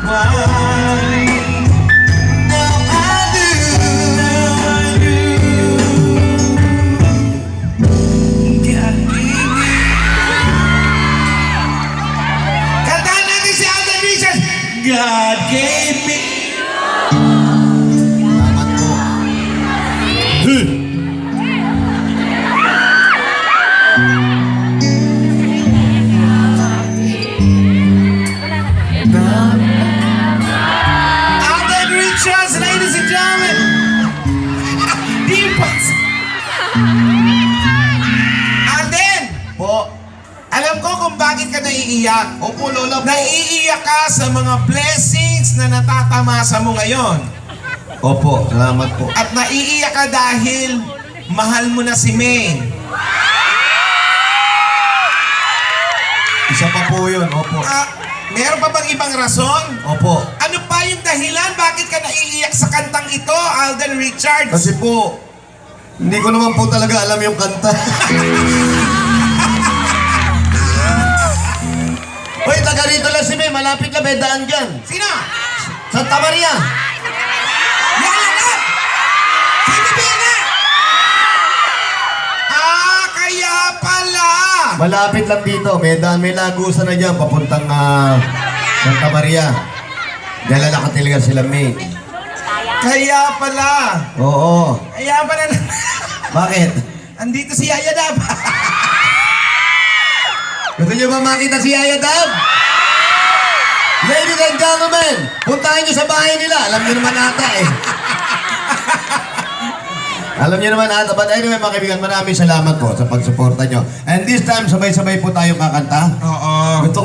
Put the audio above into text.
Why? Now I do. God gave me. Kantahan natin si Alden Richards. God gave me. Salamat po. Alden Richards, ladies and gentlemen. Dimples. Alden, Po. alam ko kung bakit ka naiiyak. Opo, Lola po. Naiiyak ka sa mga blessings na natatamasa mo ngayon. Opo, salamat po. At naiiyak ka dahil mahal mo na si May. Isa pa po yun, opo. Meron pa bang ibang rason? Opo. Ano pa yung dahilan? Bakit ka naiiyak sa kantang ito, Alden Richards? Kasi po, hindi ko naman po talaga alam yung kanta. Hoy, taga rito lang si May. Malapit lang, may daan dyan. Sino? Santa Maria. Yan na! Sino ba yan na? Kaya pala! Malapit lang dito. May daan, may lagusan na dyan. Papuntang Santa Maria. Dala nakatiligan sila, May. Kaya pala! Oo. Kaya pala na... Bakit? Andito si Yaya Dab. Gusto niyo ba makita si Yaya Dab? Ladies and gentlemen, puntahan niyo sa bahay nila. Alam niyo naman ata eh. Alam niyo naman ata. But anyway, mga kaibigan, maraming salamat po sa pagsuporta niyo. And this time, sabay-sabay po tayong kakanta. Oo. Gusto ko